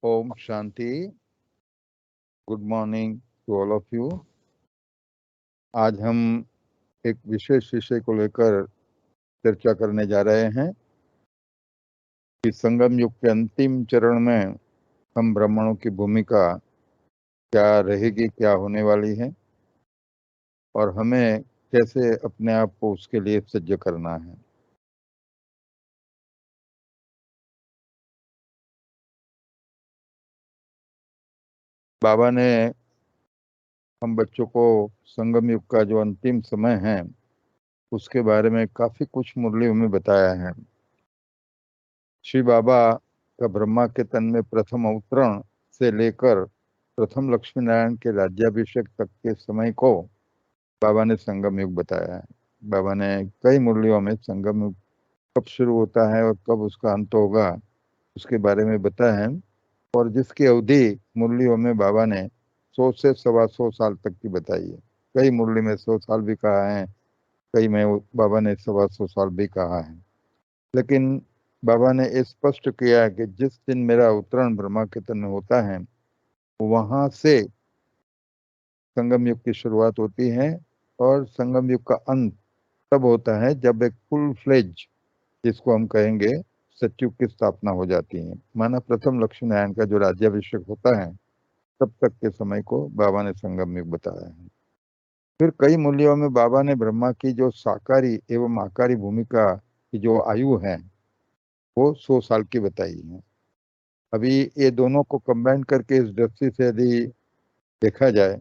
ओम शांति। Good morning to all of you. आज हम एक विशेष विषय को लेकर चर्चा करने जा रहे हैं कि संगम युग के अंतिम चरण में हम ब्राह्मणों की भूमिका क्या रहेगी, क्या होने वाली है और हमें कैसे अपने आप को उसके लिए सज्ज करना है। बाबा ने हम बच्चों को संगम युग का जो अंतिम समय है उसके बारे में काफी कुछ मुरलियों में बताया है। श्री बाबा का ब्रह्मा के तन में प्रथम अवतरण से लेकर प्रथम लक्ष्मी नारायण के राज्याभिषेक तक के समय को बाबा ने संगम युग बताया है। बाबा ने कई मुरलियों में संगम युग कब शुरू होता है और कब उसका अंत होगा उसके बारे में बताया है, और जिसकी अवधि मुरलियों में बाबा ने 100 से 125 साल तक की बताई है। कई मुरली में 100 साल भी कहा है, कई में बाबा ने 125 साल भी कहा है। लेकिन बाबा ने ये स्पष्ट किया है कि जिस दिन मेरा अवतरण ब्रह्मा के तन में होता है वहां से संगम युग की शुरुआत होती है और संगम युग का अंत तब होता है जब एक फुल फ्लेज, जिसको हम कहेंगे सतयुग की स्थापना हो जाती है। माना प्रथम लक्ष्मी नारायण का जो राज्याभिषेक होता है तब तक के समय को बाबा ने संगम युग बताया है। फिर कई मूल्यों में बाबा ने ब्रह्मा की जो साकारी एवं आकारी भूमिका की जो आयु है वो 100 साल की बताई है। अभी ये दोनों को कंबाइन करके इस दृष्टि से यदि देखा जाए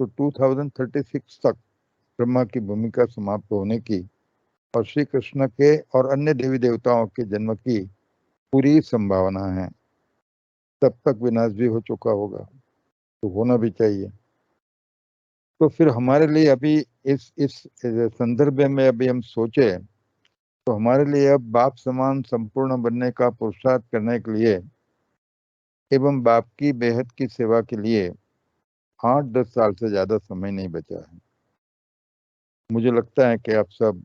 तो 2036 तक ब्रह्मा की भूमिका समाप्त होने की और श्री कृष्ण के और अन्य देवी देवताओं के जन्म की पूरी संभावना है। तब तक विनाश भी हो चुका होगा, तो होना भी चाहिए। तो फिर हमारे लिए अभी इस संदर्भ में अभी हम सोचे तो हमारे लिए अब बाप समान संपूर्ण बनने का पुरुषार्थ करने के लिए एवं बाप की बेहद की सेवा के लिए 8-10 साल से ज्यादा समय नहीं बचा है। मुझे लगता है कि आप सब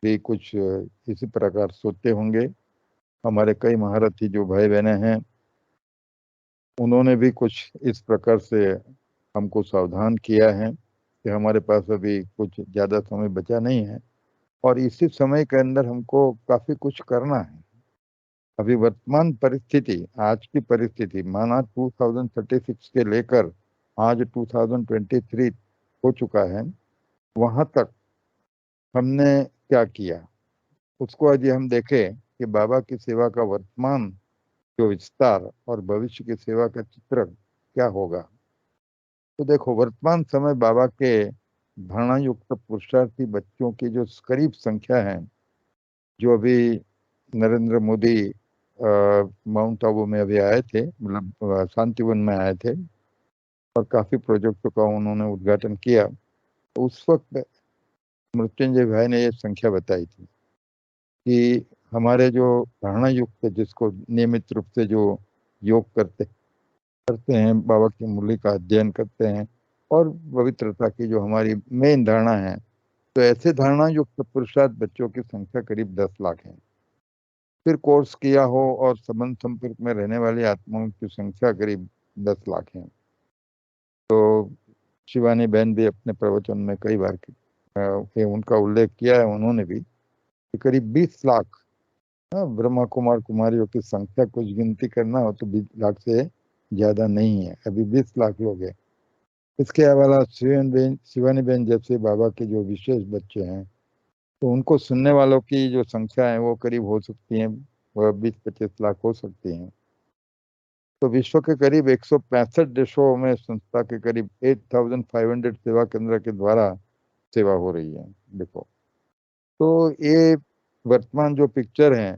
भी कुछ इसी प्रकार सोचते होंगे। हमारे कई महारथी जो भाई बहने हैं उन्होंने भी कुछ इस प्रकार से हमको सावधान किया है कि हमारे पास अभी कुछ ज्यादा समय बचा नहीं है और इसी समय के अंदर हमको काफी कुछ करना है। अभी वर्तमान परिस्थिति, आज की परिस्थिति माना 2036 के लेकर आज 2023 हो चुका है, वहां तक हमने क्या किया उसको आज हम देखें कि बाबा की सेवा का वर्तमान जो विस्तार और भविष्य की सेवा का चित्र क्या होगा। तो देखो, वर्तमान समय बाबा के धारणा युक्त पुरुषार्थी बच्चों की जो करीब संख्या है, जो अभी नरेंद्र मोदी माउंट आबू में अभी आए थे, मतलब शांतिवन में आए थे और काफी प्रोजेक्टों का उन्होंने उद्घाटन किया। तो उस वक्त मृत्युंजय भाई ने ये संख्या बताई थी कि हमारे जो धारणा युक्त जिसको नियमित रूप से जो योग करते हैं, बाबा की मुरली का अध्ययन करते हैं और पवित्रता की जो हमारी मेन धारणा है, तो ऐसे धारणा युक्त पुरुषार्थ बच्चों की संख्या करीब 10 लाख है। फिर कोर्स किया हो और संबंध संपर्क में रहने वाली आत्माओं की संख्या करीब 10 लाख है। तो शिवानी बहन भी अपने प्रवचन में कई बार उनका उल्लेख किया है उन्होंने भी कि करीब 20 लाख, हाँ, ब्रह्मा कुमार कुमारियों की संख्या कुछ गिनती करना हो तो 20 लाख से ज्यादा नहीं है, अभी 20 लाख लोग हैं। इसके अलावा शिवानी बहन जैसे बाबा के जो विशेष बच्चे हैं तो उनको सुनने वालों की जो संख्या है वो करीब हो सकती है, वह 20-25 लाख हो सकती है। तो विश्व के करीब 165 देशों में संस्था के करीब 8500 सेवा केंद्र के द्वारा सेवा हो रही है। देखो, तो ये वर्तमान जो पिक्चर है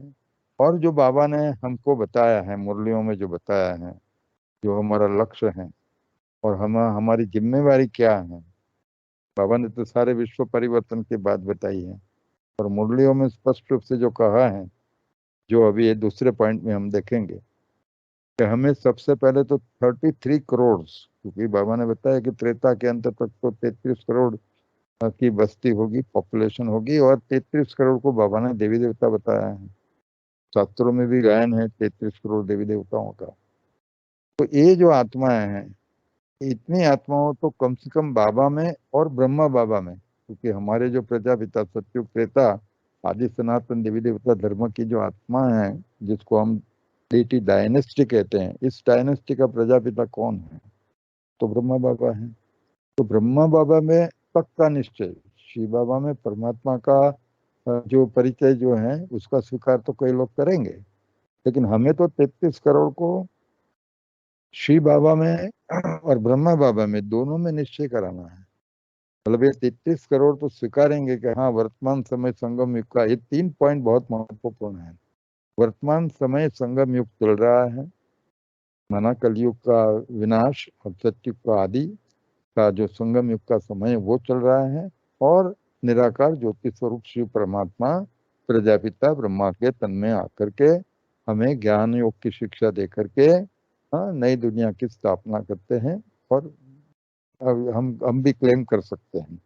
और जो बाबा ने हमको बताया है मुरलियों में, जो बताया है, जो हमारा लक्ष्य है और हमारी जिम्मेवारी क्या है। बाबा ने तो सारे विश्व परिवर्तन की बात बताई है और मुरलियों में स्पष्ट रूप से जो कहा है, जो अभी ये दूसरे पॉइंट में हम देखेंगे कि हमें सबसे पहले तो 33 करोड़, क्योंकि बाबा ने बताया कि त्रेता के अंत तक तो 33 करोड़ की बस्ती होगी, पॉपुलेशन होगी, और 33 करोड़ को बाबा ने देवी देवता बताया है। शास्त्रों में भी गायन है 33 करोड़ देवी देवताओं का। तो ये जो आत्माएं हैं, इतनी आत्माओं तो कम से कम बाबा में और ब्रह्मा बाबा में, क्योंकि हमारे जो प्रजापिता सत्ययुग त्रेता आदि सनातन देवी देवता धर्म की जो आत्मा है, जिसको हम डीटी डायनेस्टी कहते हैं, इस डायनेस्टी का प्रजापिता कौन है? तो ब्रह्मा बाबा है। तो ब्रह्मा बाबा में पक्का निश्चय, शिव बाबा में परमात्मा का जो परिचय जो है उसका स्वीकार तो कई लोग करेंगे, लेकिन हमें तो 33 करोड़ को शिव बाबा में और ब्रह्मा बाबा में दोनों में निश्चय कराना है। मतलब ये 33 करोड़ तो स्वीकारेंगे कि हाँ, वर्तमान समय संगम युग का, ये 3 पॉइंट बहुत महत्वपूर्ण है। वर्तमान समय संगम युग चल रहा है, माना कलयुग का विनाश और सतयुग का आदि का जो संगम युग का समय है वो चल रहा है, और निराकार ज्योति स्वरूप शिव परमात्मा प्रजापिता ब्रह्मा के तन में आकर के हमें ज्ञान योग की शिक्षा दे करके नई दुनिया की स्थापना करते हैं, और अब हम भी क्लेम कर सकते हैं।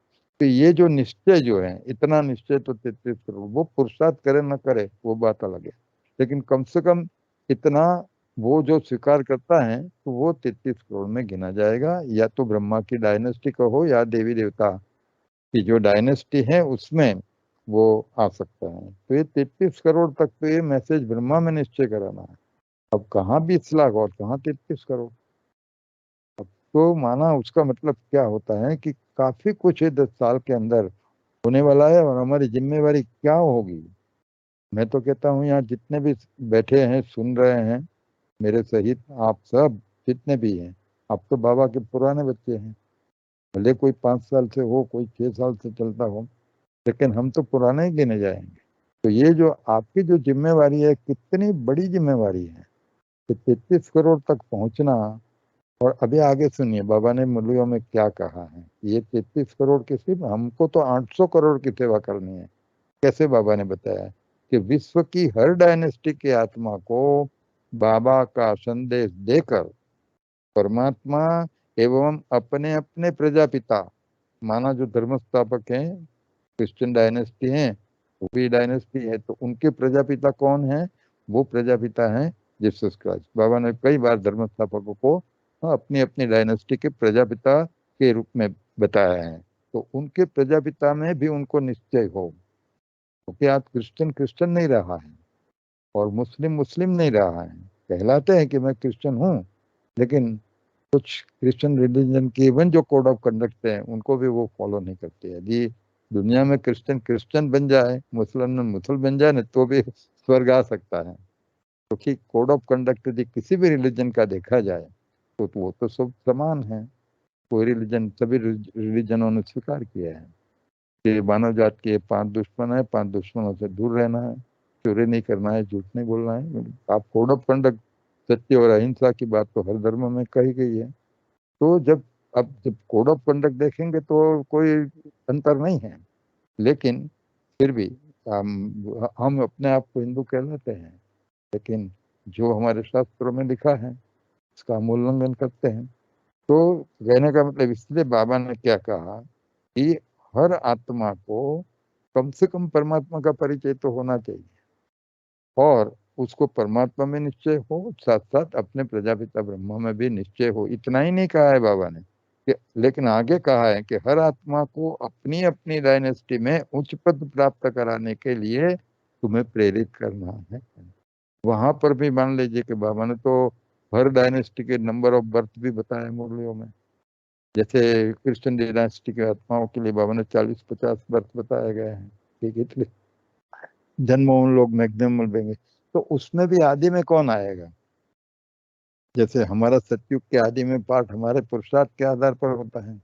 तो ये जो निश्चय जो है, इतना निश्चय तो 33 करोड़, वो पुरुषार्थ करे न करे वो बात अलग है, लेकिन कम से कम इतना वो जो स्वीकार करता है तो वो 33 करोड़ में गिना जाएगा, या तो ब्रह्मा की डायनेस्टी का हो या देवी देवता की जो डायनेस्टी है उसमें वो आ सकता है। तो ये 33 करोड़ तक तो ये मैसेज ब्रह्मा में निश्चय कराना है। अब कहाँ 20 लाख और कहाँ 33 करोड़? तो माना उसका मतलब क्या होता है कि काफी कुछ है 10 साल के अंदर होने वाला है, और हमारी जिम्मेवारी क्या होगी। मैं तो कहता हूँ यहाँ जितने भी बैठे हैं सुन रहे हैं मेरे सहित, आप सब जितने भी हैं, आप तो बाबा के पुराने बच्चे हैं। भले कोई 5 साल से हो, कोई 6 साल से चलता हो, लेकिन हम तो पुराने ही गिने जाएंगे। तो ये जो आपकी जो जिम्मेवारी है, कितनी बड़ी जिम्मेवारी है कि 33 करोड़ तक पहुंचना। और अभी आगे सुनिए बाबा ने मुरलियों में क्या कहा है। ये 33 करोड़ की सिर्फ हमको तो 800 करोड़ की सेवा करनी है। कैसे बाबा ने बताया कि विश्व की हर डायनेस्टी की आत्मा को बाबा का संदेश देकर परमात्मा एवं अपने अपने प्रजापिता, माना जो धर्म स्थापक हैं क्रिश्चियन डायनेस्टी है, वो भी डायनेस्टी है, तो उनके प्रजापिता कौन है? वो प्रजापिता है जीसस क्राइस्ट। बाबा ने कई बार धर्म स्थापकों को अपनी अपनी डायनेस्टी के प्रजापिता के रूप में बताया है। तो उनके प्रजापिता में भी उनको निश्चय हो, क्योंकि आज क्रिश्चियन क्रिश्चियन नहीं रहा है और मुस्लिम मुस्लिम नहीं रहा है। कहलाते हैं कि मैं क्रिश्चियन हूँ, लेकिन कुछ क्रिश्चियन रिलीजन के इवन जो कोड ऑफ कंडक्ट है उनको भी वो फॉलो नहीं करते हैं। यदि दुनिया में क्रिश्चियन क्रिश्चियन बन जाए, मुसलमान मुसल बन जाए ना, तो भी स्वर्ग आ सकता है, क्योंकि कोड ऑफ कंडक्ट यदि किसी भी रिलीजन का देखा जाए तो वो तो सब समान है। कोई रिलीजन, सभी रिलीजनों ने स्वीकार किया है कि मानव जात के 5 दुश्मन है, 5 दुश्मनों से दूर रहना है, चोरी नहीं करना है, झूठ नहीं बोलना है। आप कोड ऑफ कंडक्ट, सत्य और अहिंसा की बात तो हर धर्म में कही गई है। तो जब कोड ऑफ कंडक्ट देखेंगे तो कोई अंतर नहीं है, लेकिन फिर भी हम अपने आप को हिंदू कहलाते हैं, लेकिन जो हमारे शास्त्रों में लिखा है उसका हम उल्लंघन करते हैं। तो कहने का मतलब, इसलिए बाबा ने क्या कहा कि हर आत्मा को कम से कम परमात्मा का परिचय तो होना चाहिए, और उसको परमात्मा में निश्चय हो, साथ साथ अपने प्रजापिता ब्रह्मा में भी निश्चय हो। इतना ही नहीं कहा है बाबा ने लेकिन आगे कहा है कि हर आत्मा को अपनी अपनी डायनेस्टी में उच्च पद प्राप्त कराने के लिए तुम्हें प्रेरित करना है। वहां पर भी मान लीजिए कि बाबा ने तो हर डायनेस्टी के नंबर ऑफ बर्थ भी बताया मुरलियों में। जैसे क्रिश्चियन डायनेस्टी के आत्माओं के लिए बाबा ने 40-50 बर्थ बताया गया है, ठीक है, इसलिए जन्म उन लोग मैक्सिमम मिलेंगे। तो उसमें भी आदि में कौन आएगा? जैसे हमारा सतयुग के आदि में पाठ हमारे पुरुषार्थ के आधार पर होता है।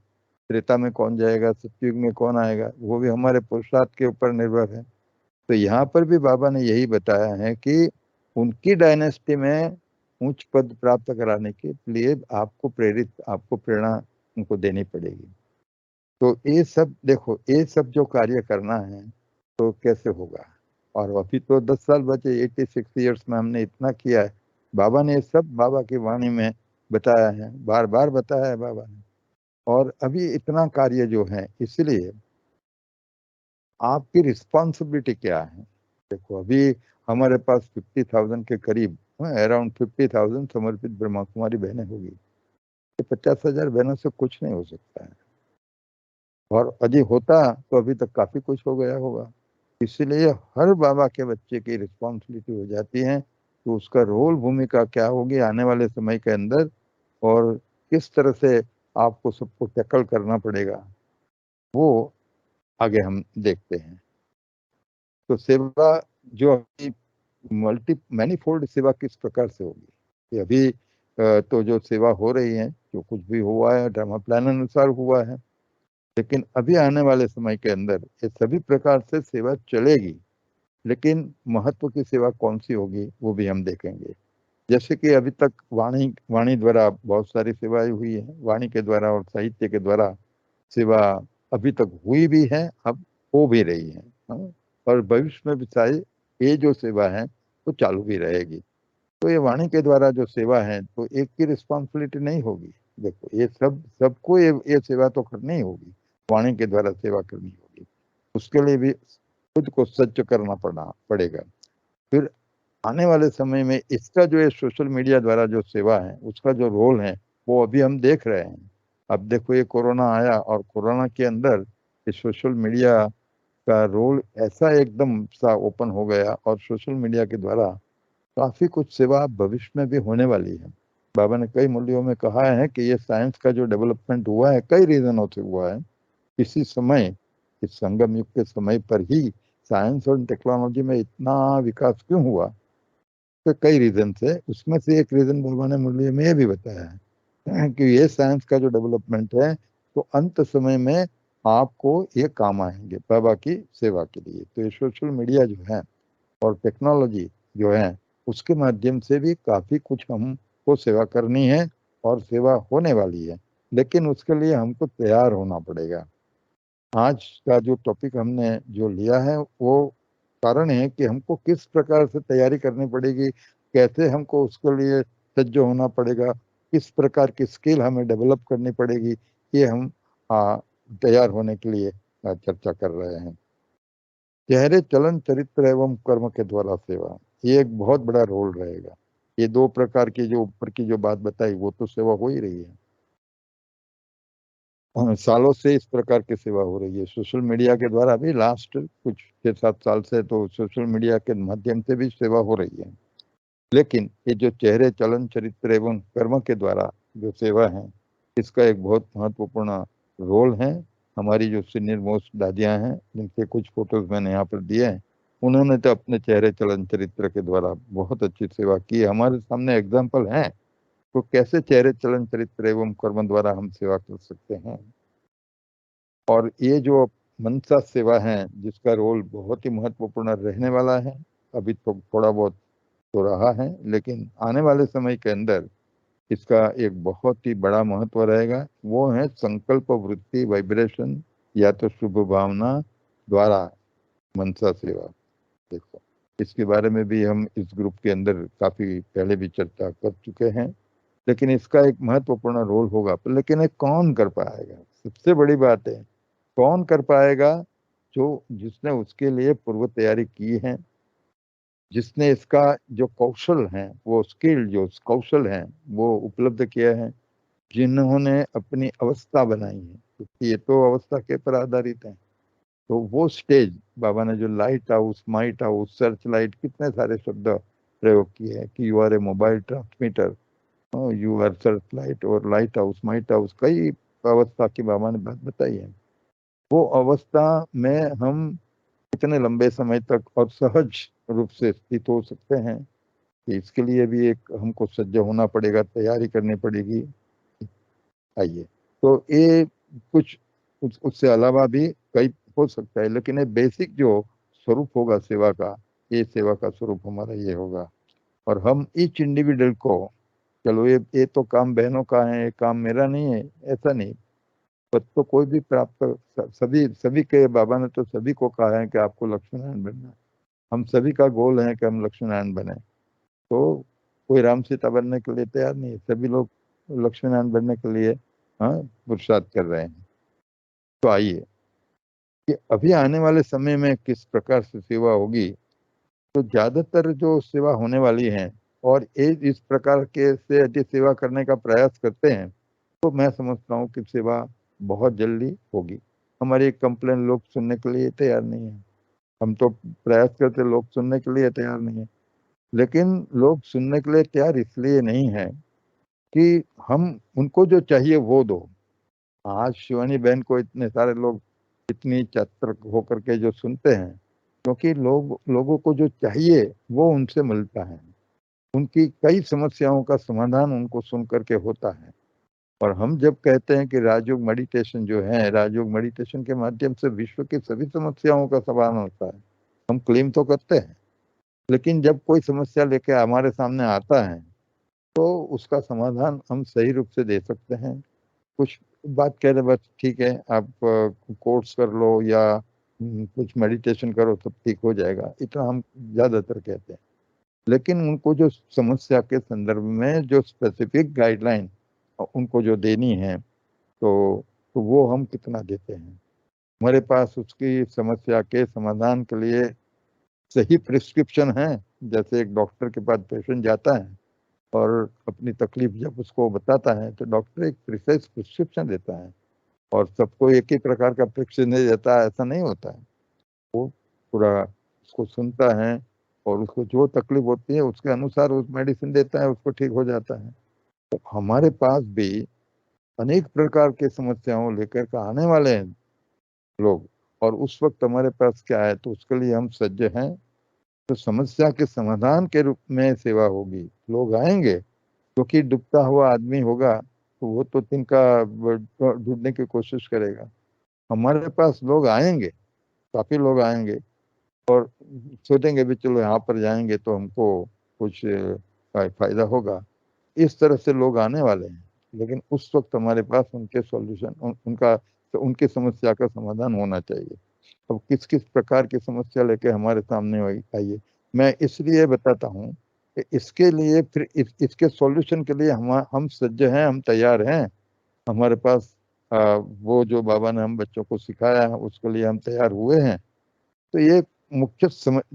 त्रेता में कौन जाएगा, सतयुग में कौन आएगा, वो भी हमारे पुरुषार्थ के ऊपर निर्भर है। तो यहाँ पर भी बाबा ने यही बताया है कि उनकी डायनेस्टी में उच्च पद प्राप्त कराने के लिए आपको आपको प्रेरणा उनको देनी पड़ेगी। तो ये सब देखो, ये सब जो कार्य करना है तो कैसे होगा? और अभी तो 10 साल बचे, 86 ईयर्स में हमने इतना किया है। बाबा ने ये सब बाबा की वाणी में बताया है, बार बार बताया है बाबा ने। और अभी इतना कार्य जो है, इसलिए आपकी रिस्पॉन्सिबिलिटी क्या है? देखो अभी हमारे पास 50,000 के करीब, अराउंड 50,000 समर्पित ब्रह्मा कुमारी बहनें होगी। ये 50,000 बहनों से कुछ नहीं हो सकता है, और यदि होता तो अभी तक काफी कुछ हो गया होगा। इसीलिए हर बाबा के बच्चे की रिस्पॉन्सिबिलिटी हो जाती है तो उसका रोल, भूमिका क्या होगी आने वाले समय के अंदर, और किस तरह से आपको सबको टैकल करना पड़ेगा, वो आगे हम देखते हैं। तो सेवा जो अभी मैनीफोल्ड सेवा किस प्रकार से होगी, ये अभी तो जो सेवा हो रही है, जो कुछ भी हुआ है ड्रामा प्लान अनुसार हुआ है, लेकिन अभी आने वाले समय के अंदर ये सभी प्रकार से सेवा चलेगी, लेकिन महत्व की सेवा कौन सी होगी वो भी हम देखेंगे। जैसे कि अभी तक वाणी वाणी द्वारा बहुत सारी सेवाएं हुई है, वाणी के द्वारा और साहित्य के द्वारा सेवा अभी तक हुई भी है, अब हो भी रही है, हाँ? और भविष्य में भी शायद ये जो सेवा है वो चालू भी रहेगी। तो ये वाणी के द्वारा जो सेवा है तो एक की रिस्पॉन्सिबिलिटी नहीं होगी। देखो ये सबको ये सेवा तो करनी ही होगी, वाणी के द्वारा सेवा करनी होगी, उसके लिए भी खुद को सज्ज करना पड़ेगा। फिर आने वाले समय में इसका जो है सोशल मीडिया द्वारा जो सेवा है उसका जो रोल है वो अभी हम देख रहे हैं। अब देखो ये कोरोना आया और कोरोना के अंदर ये सोशल मीडिया का रोल ऐसा एकदम सा ओपन हो गया, और सोशल मीडिया के द्वारा काफी कुछ सेवा भविष्य में भी होने वाली है। बाबा ने कई मूल्यों में कहा है कि ये साइंस का जो डेवलपमेंट हुआ है कई रीजनों से हुआ है। इसी समय, इस संगम युग के समय पर ही साइंस और टेक्नोलॉजी में इतना विकास क्यों हुआ, तो कई रीजन है। उसमें से एक रीजन बाबा ने मूल्य में ये भी बताया है कि ये साइंस का जो डेवलपमेंट है तो अंत समय में आपको ये काम आएंगे बाबा की सेवा के लिए। तो ये सोशल मीडिया जो है और टेक्नोलॉजी जो है उसके माध्यम से भी काफी कुछ हमको सेवा करनी है, और सेवा होने वाली है, लेकिन उसके लिए हमको तैयार होना पड़ेगा। आज का जो टॉपिक हमने जो लिया है वो कारण है कि हमको किस प्रकार से तैयारी करनी पड़ेगी, कैसे हमको उसके लिए सज्ज होना पड़ेगा, किस प्रकार की स्किल हमें डेवलप करनी पड़ेगी, ये हम तैयार होने के लिए चर्चा कर रहे हैं। चेहरे, चलन, चरित्र एवं कर्म के द्वारा सेवा, ये एक बहुत बड़ा रोल रहेगा। ये दो प्रकार की जो ऊपर की जो बात बताई वो तो सेवा हो ही रही है, सालों से इस प्रकार की सेवा हो रही है। सोशल मीडिया के द्वारा भी लास्ट कुछ 6-7 साल से तो सोशल मीडिया के माध्यम से भी सेवा हो रही है, लेकिन ये जो चेहरे, चलन, चरित्र एवं कर्म के द्वारा जो सेवा है इसका एक बहुत महत्वपूर्ण रोल है। हमारी जो सीनियर मोस्ट दादियां हैं जिनके कुछ फोटोज मैंने यहाँ पर दिए हैं, उन्होंने तो अपने चेहरे, चलन, चरित्र के द्वारा बहुत अच्छी सेवा की है, हमारे सामने एग्जाम्पल है। तो कैसे चेहरे, चलन, चरित्र एवं कर्म द्वारा हम सेवा कर सकते हैं। और ये जो मनसा सेवा है जिसका रोल बहुत ही महत्वपूर्ण रहने वाला है, अभी तो थोड़ा बहुत तो रहा है, लेकिन आने वाले समय के अंदर इसका एक बहुत ही बड़ा महत्व रहेगा। वो है संकल्प वृत्ति वाइब्रेशन या तो शुभ भावना द्वारा मनसा सेवा। देखो इसके बारे में भी हम इस ग्रुप के अंदर काफी पहले भी चर्चा कर चुके हैं, लेकिन इसका एक महत्वपूर्ण रोल होगा, पर लेकिन ये कौन कर पाएगा, सबसे बड़ी बात है कौन कर पाएगा। जो जिसने उसके लिए पूर्व तैयारी की है, जिसने इसका जो कौशल है, वो स्किल जो कौशल है वो उपलब्ध किया है, जिन्होंने अपनी अवस्था बनाई है, क्योंकि ये तो अवस्था के पर आधारित है। तो वो स्टेज बाबा ने जो lighthouse, might house, searchlight, कितने सारे शब्द प्रयोग किए हैं कि you are a mobile transmitter, you are searchlight, और लाइट हाउस, माइट हाउस, कई अवस्था की बाबा ने बात बताई है। वो अवस्था में हम कितने लंबे समय तक और सहज रूप से स्थित हो सकते हैं, कि इसके लिए भी एक हमको सज्ज होना पड़ेगा, तैयारी करनी पड़ेगी। आइए, तो ये कुछ उससे अलावा भी कई हो सकता है, लेकिन ये बेसिक जो स्वरूप होगा सेवा का, ये सेवा का स्वरूप हमारा ये होगा। और हम ईच इंडिविजुअल को, चलो ये तो काम बहनों का है, ये काम मेरा नहीं है, ऐसा नहीं। पद तो कोई भी प्राप्त सभी सभी के बाबा ने तो सभी को कहा है कि आपको लक्ष्मीनारायण बनना है। हम सभी का गोल है कि हम लक्ष्मीनारायण बने। तो कोई राम सीता बनने के लिए तैयार नहीं है, सभी लोग लक्ष्मीनारायण बनने के लिए हाँ पुरुषार्थ कर रहे हैं। तो आइए कि अभी आने वाले समय में किस प्रकार से सेवा होगी, तो ज़्यादातर जो सेवा होने वाली है और इस प्रकार के से यदि सेवा करने का प्रयास करते हैं तो मैं समझता हूँ कि सेवा बहुत जल्दी होगी। हमारी कंप्लेन लोग सुनने के लिए तैयार नहीं है। हम तो प्रयास करते, लोग सुनने के लिए तैयार नहीं है। लेकिन लोग सुनने के लिए तैयार इसलिए नहीं है कि हम उनको जो चाहिए वो दो। आज शिवानी बहन को इतने सारे लोग इतनी चतर होकर के जो सुनते हैं, क्योंकि लोगों को जो चाहिए वो उनसे मिलता है। उनकी कई समस्याओं का समाधान उनको सुन करके होता है। और हम जब कहते हैं कि राजयोग मेडिटेशन जो है, राजयोग मेडिटेशन के माध्यम से विश्व की सभी समस्याओं का समाधान होता है, हम क्लेम तो करते हैं। लेकिन जब कोई समस्या लेके हमारे सामने आता है तो उसका समाधान हम सही रूप से दे सकते हैं। कुछ बात कह रहे, बस ठीक है, आप कोर्स कर लो या कुछ मेडिटेशन करो तो ठीक हो जाएगा, इतना हम ज्यादातर कहते हैं। लेकिन उनको जो समस्या के संदर्भ में जो स्पेसिफिक गाइडलाइन उनको जो देनी है तो वो हम कितना देते हैं। हमारे पास उसकी समस्या के समाधान के लिए सही प्रिस्क्रिप्शन है। जैसे एक डॉक्टर के पास पेशेंट जाता है और अपनी तकलीफ जब उसको बताता है तो डॉक्टर एक प्रिसाइज प्रिस्क्रिप्शन देता है। और सबको एक ही प्रकार का प्रिस्क्रिप्शन नहीं देता है, ऐसा नहीं होता है। वो पूरा उसको सुनता है और उसको जो तकलीफ होती है उसके अनुसार उस मेडिसिन देता है, उसको ठीक हो जाता है। तो हमारे पास भी अनेक प्रकार के समस्याओं लेकर के आने वाले हैं लोग। और उस वक्त हमारे पास क्या है, तो उसके लिए हम सज्ज हैं। तो समस्या के समाधान के रूप में सेवा होगी, लोग आएंगे। क्योंकि डूबता हुआ आदमी होगा तो वो तो तिनका ढूंढने की कोशिश करेगा। हमारे पास लोग आएंगे, काफी लोग आएंगे और सोचेंगे भी चलो यहाँ पर जाएंगे तो हमको कुछ फायदा होगा। इस तरह से लोग आने वाले हैं। लेकिन उस वक्त हमारे पास उनके सॉल्यूशन उनका तो उनकी समस्या का समाधान होना चाहिए। अब किस किस प्रकार की समस्या लेके हमारे सामने आइए, मैं इसलिए बताता हूँ कि इसके लिए फिर इसके सॉल्यूशन के लिए हम सज्ज हैं, हम तैयार हैं। हमारे पास वो जो बाबा ने हम बच्चों को सिखाया है उसके लिए हम तैयार हुए हैं। तो ये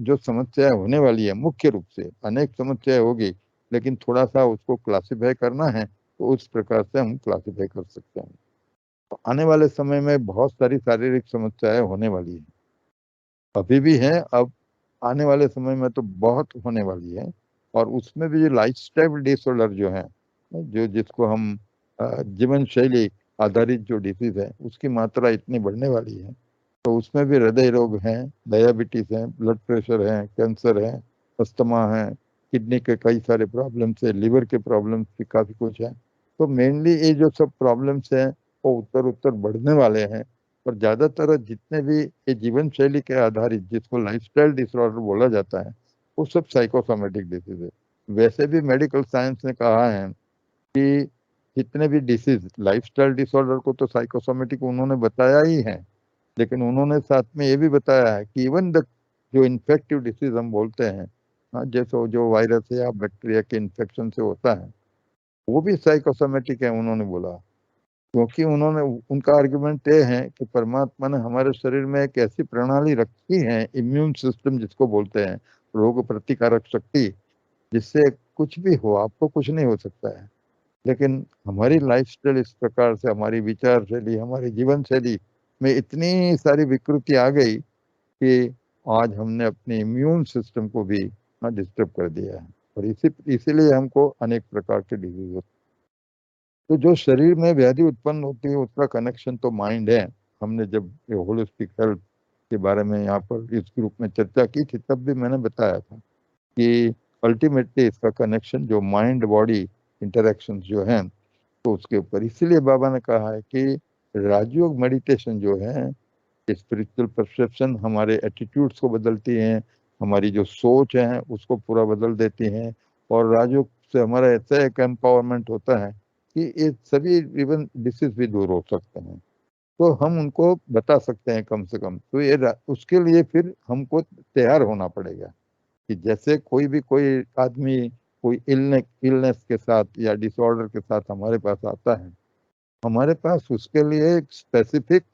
जो समस्या होने वाली है, मुख्य रूप से अनेक समस्याएं होगी, लेकिन थोड़ा सा उसको क्लासिफाई करना है तो उस प्रकार से हम क्लासिफाई कर सकते हैं। तो आने वाले समय में बहुत सारी शारीरिक समस्याएं होने वाली है, अभी भी है, अब आने वाले समय में तो बहुत होने वाली है। और उसमें भी जो लाइफस्टाइल डिसऑर्डर जो है, जो जिसको हम जीवन शैली आधारित जो डिसीज है उसकी मात्रा इतनी बढ़ने वाली है। तो उसमें भी हृदय रोग हैं, डायबिटीज है, ब्लड प्रेशर है, कैंसर है, अस्थमा है, किडनी के कई सारे प्रॉब्लम्स है, लिवर के प्रॉब्लम्स भी काफी कुछ है। तो मेनली ये जो सब प्रॉब्लम्स हैं वो उत्तर उत्तर बढ़ने वाले हैं। और ज्यादातर जितने भी ये जीवन शैली के आधारित जिसको लाइफस्टाइल डिसऑर्डर बोला जाता है वो सब साइकोसोमेटिक डिसीज है। वैसे भी मेडिकल साइंस ने कहा है कि जितने भी डिसीज लाइफस्टाइल डिसऑर्डर को तो साइकोसोमेटिक उन्होंने बताया ही है, लेकिन उन्होंने साथ में ये भी बताया है कि इवन द जो इन्फेक्टिव डिसीज हम बोलते हैं, हाँ, जैसे वो जो वायरस या बैक्टीरिया के इन्फेक्शन से होता है वो भी साइकोसोमेटिक है उन्होंने बोला। क्योंकि उन्होंने उनका आर्गुमेंट ये है कि परमात्मा ने हमारे शरीर में एक ऐसी प्रणाली रखी है, इम्यून सिस्टम जिसको बोलते हैं, रोग प्रतिकारक शक्ति, जिससे कुछ भी हो आपको कुछ नहीं हो सकता है। लेकिन हमारी लाइफस्टाइल इस प्रकार से, हमारी विचार शैली, हमारी जीवन शैली में इतनी सारी विकृति आ गई कि आज हमने अपने इम्यून सिस्टम को भी डिस्टर्ब कर दिया है। और इसीलिए हमको अनेक प्रकार के डिजीज होते हैं। तो जो शरीर में व्याधि उत्पन्न होती है उसका कनेक्शन तो माइंड है। हमने जब ये होलिस्टिक हेल्थ के बारे में यहाँ पर इस ग्रुप में चर्चा की थी तब भी मैंने बताया था कि अल्टीमेटली इसका कनेक्शन जो माइंड बॉडी इंटरेक्शन जो है तो उसके ऊपर, इसीलिए बाबा ने कहा है कि राजयोग मेडिटेशन जो है स्पिरिचुअल परसेप्शन, हमारे एटीट्यूड्स को बदलती हैं, हमारी जो सोच है उसको पूरा बदल देती हैं। और राजयोग से हमारा ऐसा एक एम्पावरमेंट होता है कि ये सभी इवन डिसीज भी दूर हो सकते हैं। तो हम उनको बता सकते हैं कम से कम। तो उसके लिए फिर हमको तैयार होना पड़ेगा कि जैसे कोई आदमी कोई इलनेस के साथ या डिसऑर्डर के साथ हमारे पास आता है, हमारे पास उसके लिए एक स्पेसिफिक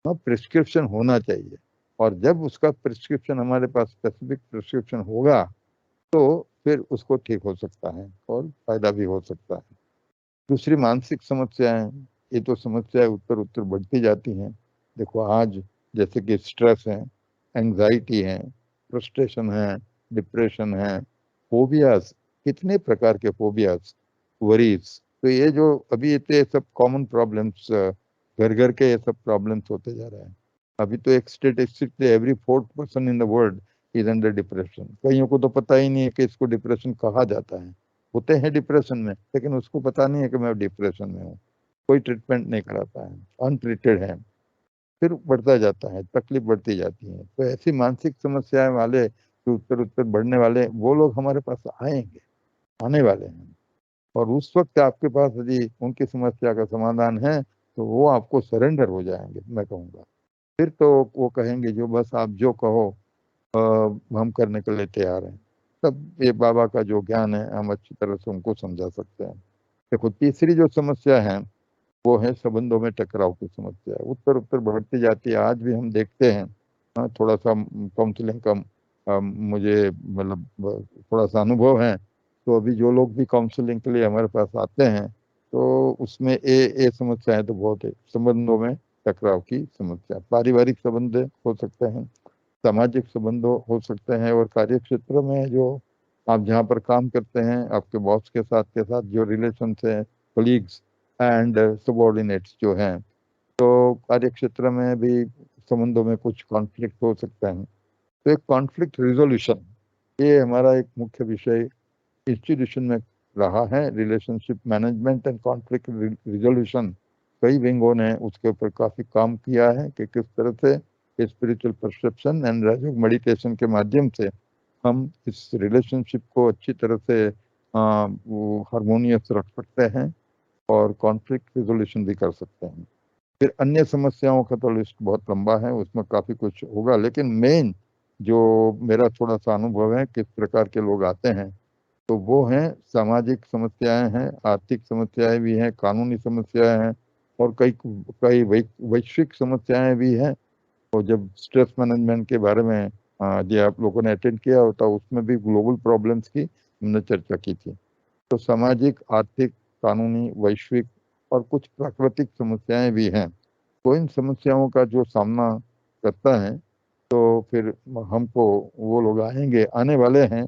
प्रिस्क्रिप्शन होना चाहिए और जब उसका प्रिस्क्रिप्शन हमारे पास स्पेसिफिक प्रिस्क्रिप्शन होगा तो फिर उसको ठीक हो सकता है और फायदा भी हो सकता है। दूसरी मानसिक समस्याएं, ये तो समस्याएं उत्तर उत्तर बढ़ती जाती हैं। देखो आज जैसे कि स्ट्रेस है, एंजाइटी है, फ्रस्ट्रेशन है, डिप्रेशन है, फोबियाज, कितने प्रकार के फोबियाज, वरीज, तो ये जो अभी ये सब कॉमन प्रॉब्लम्स, घर घर के ये सब प्रॉब्लम्स होते जा रहे हैं। अभी तो एक statistic, every fourth person in the world is under depression. कईयों को तो पता ही नहीं है कि इसको डिप्रेशन कहा जाता है। होते हैं डिप्रेशन में, लेकिन उसको पता नहीं है कि मैं डिप्रेशन में हूँ। कोई ट्रीटमेंट नहीं कराता है, अनट्रीटेड है, फिर बढ़ता जाता है, तकलीफ बढ़ती जाती है। तो ऐसी मानसिक समस्याएं वाले जो उत्तर उत्तर बढ़ने वाले, वो लोग हमारे पास आएंगे, आने वाले हैं। और उस वक्त आपके पास यदि उनकी समस्या का समाधान है तो वो आपको सरेंडर हो जाएंगे, मैं कहूँगा। फिर तो वो कहेंगे जो बस आप जो कहो हम करने के लिए तैयार हैं। तब ये बाबा का जो ज्ञान है हम अच्छी तरह से उनको समझा सकते हैं। देखो तीसरी जो समस्या है वो है संबंधों में टकराव की समस्या, उत्तर उत्तर बढ़ती जाती है। आज भी हम देखते हैं, थोड़ा सा काउंसलिंग का मुझे मतलब थोड़ा सा अनुभव है। तो अभी जो लोग भी काउंसलिंग के लिए हमारे पास आते हैं तो उसमें ये समस्याएं तो बहुत है। संबंधों में टकराव की समस्या, पारिवारिक संबंध हो सकते हैं, सामाजिक संबंधों हो सकते हैं, और कार्य क्षेत्र में जो आप जहाँ पर काम करते हैं आपके बॉस के साथ जो रिलेशन है, कोलीग्स एंड सबॉर्डिनेट्स जो हैं, तो कार्य क्षेत्र में भी संबंधों में कुछ कॉन्फ्लिक्ट हो सकते हैं। तो एक कॉन्फ्लिक्ट रिजोल्यूशन, ये हमारा एक मुख्य विषय इंस्टीट्यूशन में रहा है। Relationship management and conflict resolution, कई विंगों ने उसके ऊपर काफी काम किया है कि किस तरह से spiritual perception and Rajyoga meditation के माध्यम से हम इस रिलेशनशिप को अच्छी तरह से वो हारमोनियस रख सकते हैं और कॉन्फ्लिक्ट रिजोल्यूशन भी कर सकते हैं। फिर अन्य समस्याओं का तो लिस्ट बहुत लंबा है, उसमें काफी कुछ होगा, लेकिन मेन जो मेरा थोड़ा सा अनुभव है किस प्रकार के लोग आते हैं, तो वो हैं सामाजिक समस्याएं हैं, आर्थिक समस्याएं भी हैं, कानूनी समस्याएं हैं, और कई कई वैश्विक समस्याएं भी हैं। और जब स्ट्रेस मैनेजमेंट के बारे में जो आप लोगों ने अटेंड किया होता, उसमें भी ग्लोबल प्रॉब्लम्स की हमने चर्चा की थी। तो सामाजिक, आर्थिक, कानूनी, वैश्विक और कुछ प्राकृतिक समस्याएं भी हैं। तो इन समस्याओं का जो सामना करता है तो फिर हमको, वो लोग आएंगे, आने वाले हैं,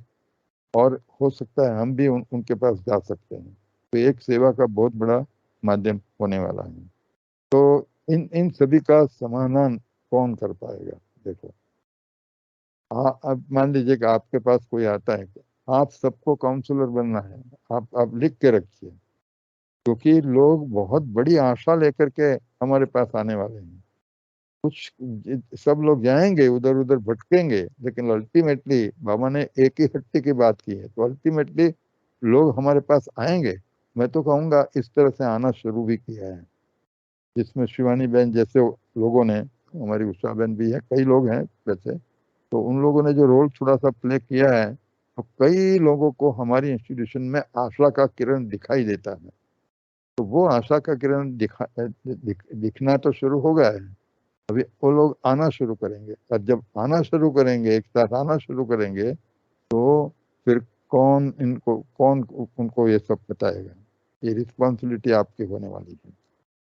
और हो सकता है हम भी उनके पास जा सकते हैं। तो एक सेवा का बहुत बड़ा माध्यम होने वाला है। तो इन इन सभी का समाधान कौन कर पाएगा? देखो, अब मान लीजिए कि आपके पास कोई आता है कि आप सबको काउंसलर बनना है, आप लिख के रखिए, क्योंकि लोग बहुत बड़ी आशा लेकर के हमारे पास आने वाले हैं। कुछ सब लोग जाएंगे, उधर उधर भटकेंगे, लेकिन अल्टीमेटली बाबा ने एक ही हट्टी की बात की है, तो अल्टीमेटली लोग हमारे पास आएंगे। मैं तो कहूँगा इस तरह से आना शुरू भी किया है, जिसमें शिवानी बहन जैसे लोगों ने, हमारी उषा बहन भी है, कई लोग हैं वैसे, तो उन लोगों ने जो रोल थोड़ा सा प्ले किया है, तो कई लोगों को हमारी इंस्टीट्यूशन में आशा का किरण दिखाई देता है। तो वो आशा का किरण दिखना तो शुरू हो गया है। अभी वो लोग आना शुरू करेंगे, और जब आना शुरू करेंगे, एक साथ आना शुरू करेंगे, तो फिर कौन उनको ये सब बताएगा? ये रिस्पॉन्सिबिलिटी आपकी होने वाली है।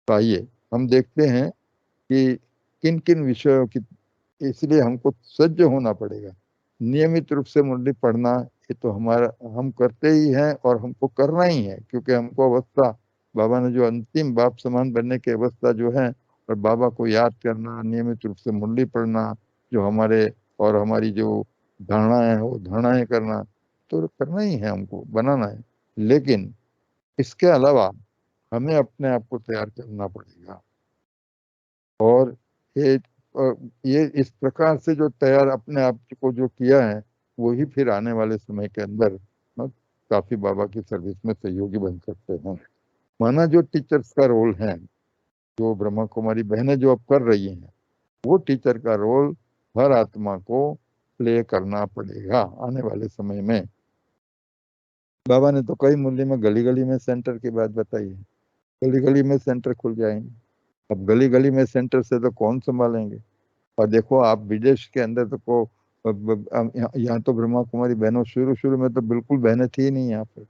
तो आइए हम देखते हैं कि किन किन विषयों की, इसलिए हमको सज्ज होना पड़ेगा। नियमित रूप से मुरली पढ़ना, ये तो हमारा, हम करते ही हैं और हमको करना ही है, क्योंकि हमको अवस्था, बाबा ने जो अंतिम बाप समान बनने की अवस्था जो है, और बाबा को याद करना, नियमित रूप से मुरली पढ़ना, जो हमारे और हमारी जो धारणाएं हैं वो धारणाएं करना, तो करना ही है, हमको बनाना है। लेकिन इसके अलावा हमें अपने आप को तैयार करना पड़ेगा। और ये ये इस प्रकार से जो तैयार अपने आप को जो किया है, वही फिर आने वाले समय के अंदर ना, काफी बाबा की सर्विस में सहयोगी बन सकते हैं। माना जो टीचर्स का रोल है, जो ब्रह्मा कुमारी बहनें जो अब कर रही हैं, वो टीचर का रोल हर आत्मा को प्ले करना पड़ेगा आने वाले समय में। बाबा ने तो कई मूल्य में गली गली में सेंटर की बात बताई है। गली गली में सेंटर खुल जाएंगे। अब गली गली में सेंटर से तो कौन संभालेंगे? और देखो आप विदेश के अंदर तो को यहाँ तो ब्रह्मा कुमारी बहनों शुरू शुरू में तो बिल्कुल बहनें थी ही नहीं यहाँ पर।